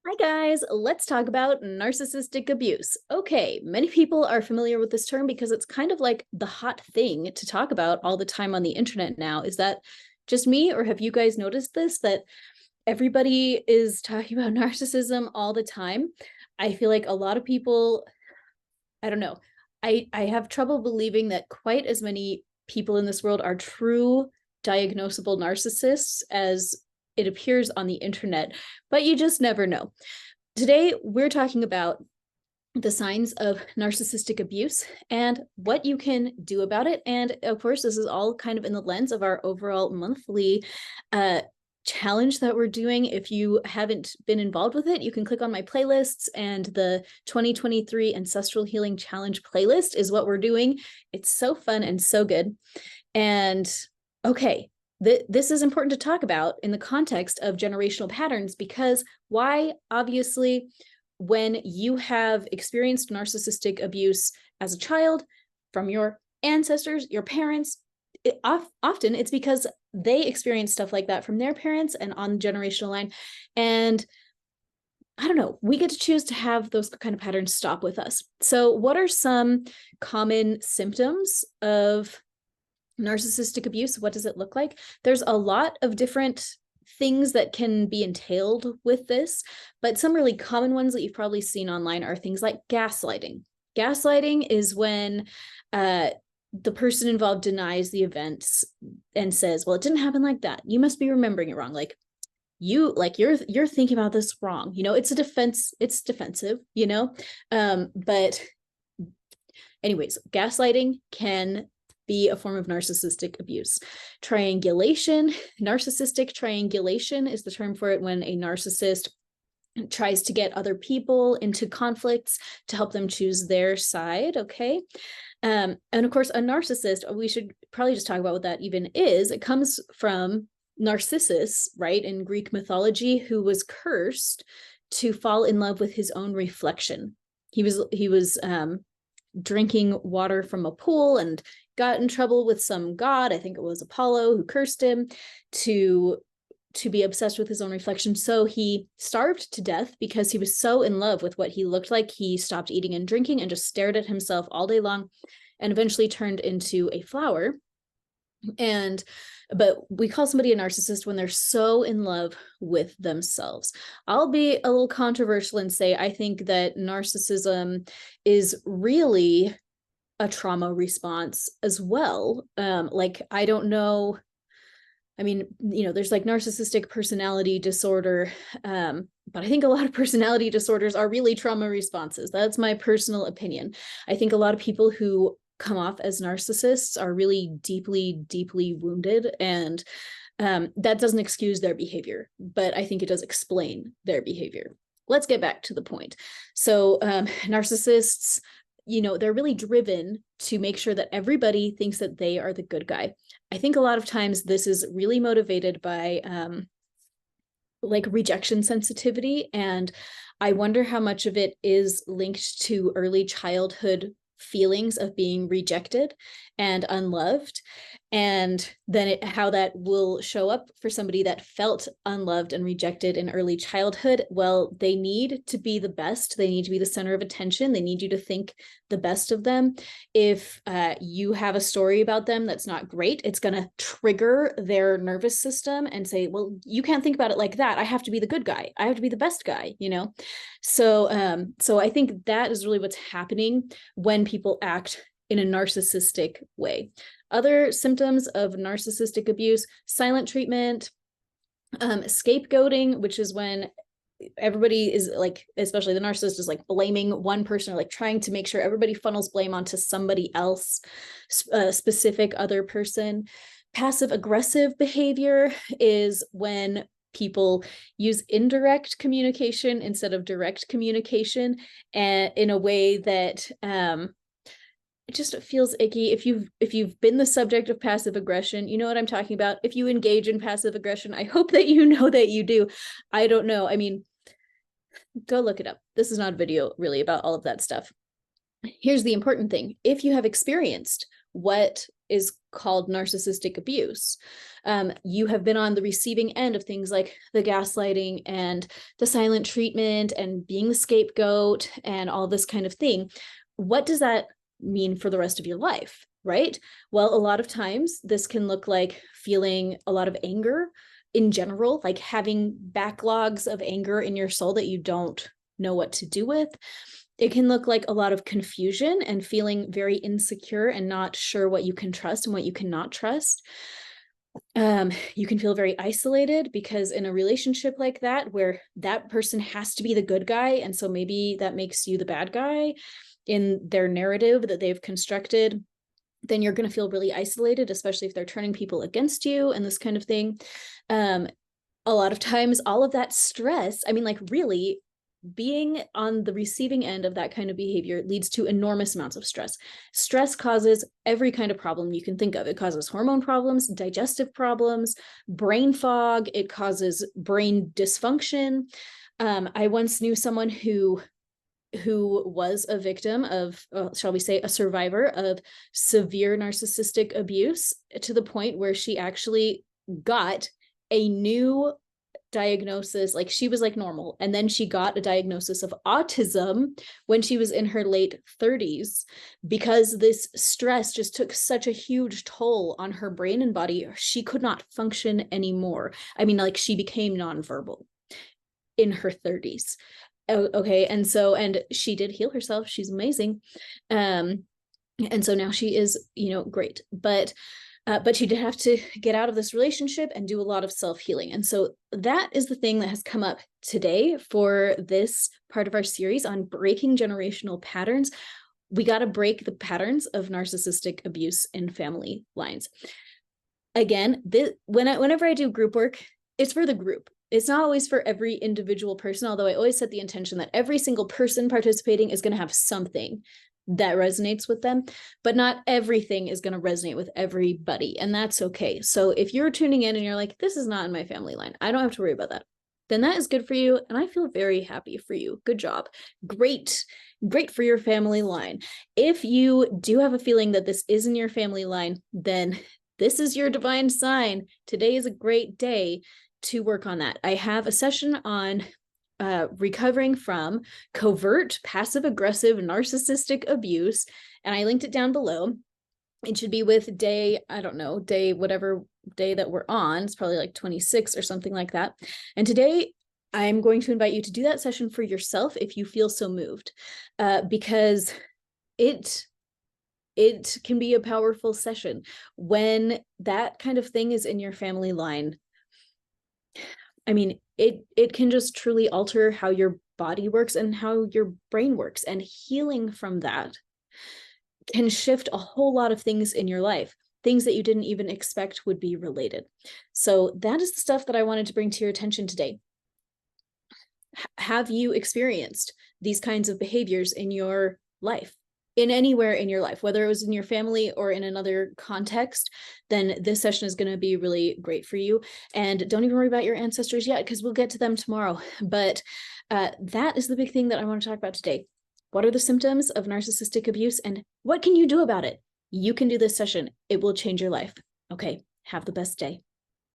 Hi guys, let's talk about narcissistic abuse. Okay, many people are familiar with this term because it's kind of like the hot thing to talk about all the time on the internet now. Is that just me, or have you guys noticed this, that everybody is talking about narcissism all the time? I feel like a lot of people, I don't know, I have trouble believing that quite as many people in this world are true diagnosable narcissists as it appears on the internet, but you just never know. Today, we're talking about the signs of narcissistic abuse and what you can do about it. And of course, this is all kind of in the lens of our overall monthly challenge that we're doing. If you haven't been involved with it, you can click on my playlists, and the 2023 Ancestral Healing Challenge playlist is what we're doing. It's so fun and so good. And okay, this is important to talk about in the context of generational patterns, because why? Obviously, when you have experienced narcissistic abuse as a child from your ancestors, your parents, often it's because they experienced stuff like that from their parents and on the generational line. And I don't know, we get to choose to have those kind of patterns stop with us. So what are some common symptoms of narcissistic abuse? What does it look like? There's a lot of different things that can be entailed with this, but some really common ones that you've probably seen online are things like gaslighting. Gaslighting is when the person involved denies the events and says, well, it didn't happen like that. You must be remembering it wrong. You're thinking about this wrong. It's a defense, it's defensive, but anyways, gaslighting can be a form of narcissistic abuse. Triangulation, narcissistic triangulation is the term for it, when a narcissist tries to get other people into conflicts to help them choose their side, okay? And of course, a narcissist, we should probably just talk about what that even is. It comes from Narcissus, right, in Greek mythology, who was cursed to fall in love with his own reflection. He was drinking water from a pool and got in trouble with some god, I think it was Apollo, who cursed him to be obsessed with his own reflection. So he starved to death because he was so in love with what he looked like. He stopped eating and drinking and just stared at himself all day long, and eventually turned into a flower. But we call somebody a narcissist when they're so in love with themselves. I'll be a little controversial and say I think that narcissism is really a trauma response as well. I don't know. I mean, there's like narcissistic personality disorder, but I think a lot of personality disorders are really trauma responses. That's my personal opinion. I think a lot of people who come off as narcissists are really deeply, deeply wounded, and that doesn't excuse their behavior, but I think it does explain their behavior. Let's get back to the point. So narcissists, they're really driven to make sure that everybody thinks that they are the good guy. I think a lot of times this is really motivated by rejection sensitivity. And I wonder how much of it is linked to early childhood feelings of being rejected and unloved, and then how that will show up for somebody that felt unloved and rejected in early childhood. Well, they need to be the best. They need to be the center of attention. They need you to think the best of them. If you have a story about them that's not great, it's going to trigger their nervous system and say, well, you can't think about it like that. I have to be the good guy. I have to be the best guy, So I think that is really what's happening when people act in a narcissistic way. Other symptoms of narcissistic abuse: silent treatment, scapegoating, which is when everybody is especially the narcissist, is blaming one person, or trying to make sure everybody funnels blame onto somebody else, a specific other person. Passive aggressive behavior is when people use indirect communication instead of direct communication, and in a way that it just feels icky. If you've been the subject of passive aggression, you know what I'm talking about. If you engage in passive aggression, I hope that you know that you do. I don't know. I mean, go look it up. This is not a video really about all of that stuff. Here's the important thing. If you have experienced what is called narcissistic abuse. You have been on the receiving end of things like the gaslighting and the silent treatment and being the scapegoat and all this kind of thing. What does that mean for the rest of your life, right? Well, a lot of times this can look like feeling a lot of anger in general, like having backlogs of anger in your soul that you don't know what to do with. It can look like a lot of confusion and feeling very insecure and not sure what you can trust and what you cannot trust. You can feel very isolated because in a relationship like that, where that person has to be the good guy, and so maybe that makes you the bad guy in their narrative that they've constructed, then you're going to feel really isolated, especially if they're turning people against you and this kind of thing. A lot of times, all of that stress, I mean, like really, being on the receiving end of that kind of behavior leads to enormous amounts of stress. Stress causes every kind of problem you can think of. It causes hormone problems, digestive problems, brain fog. It causes brain dysfunction. I once knew someone who was a victim of, shall we say, a survivor of severe narcissistic abuse, to the point where she actually got a new diagnosis. Like, she was like normal, and then she got a diagnosis of autism when she was in her late 30s, because this stress just took such a huge toll on her brain and body. She could not function anymore. I mean, like, she became nonverbal in her 30s. Okay, and she did heal herself. She's amazing. And so now she is, great. But she did have to get out of this relationship and do a lot of self-healing. And so that is the thing that has come up today for this part of our series on breaking generational patterns. We got to break the patterns of narcissistic abuse in family lines. Again, whenever I do group work, it's for the group. It's not always for every individual person, although I always set the intention that every single person participating is going to have something that resonates with them, but not everything is going to resonate with everybody, and that's okay. So if you're tuning in and you're like, this is not in my family line, I don't have to worry about that, then that is good for you, and I feel very happy for you. Good job. Great for your family line. If you do have a feeling that this is in your family line, then this is your divine sign. Today is a great day to work on that. I have a session on recovering from covert, passive-aggressive, narcissistic abuse, and I linked it down below. It should be with whatever day that we're on. It's probably like 26 or something like that. And today I'm going to invite you to do that session for yourself if you feel so moved, because it can be a powerful session when that kind of thing is in your family line. I mean, it can just truly alter how your body works and how your brain works, and healing from that can shift a whole lot of things in your life, things that you didn't even expect would be related. So that is the stuff that I wanted to bring to your attention today. Have you experienced these kinds of behaviors in your life? In anywhere in your life, whether it was in your family or in another context, then this session is going to be really great for you. And don't even worry about your ancestors yet, because we'll get to them tomorrow. But that is the big thing that I want to talk about today. What are the symptoms of narcissistic abuse, and what can you do about it? You can do this session. It will change your life. Okay, have the best day.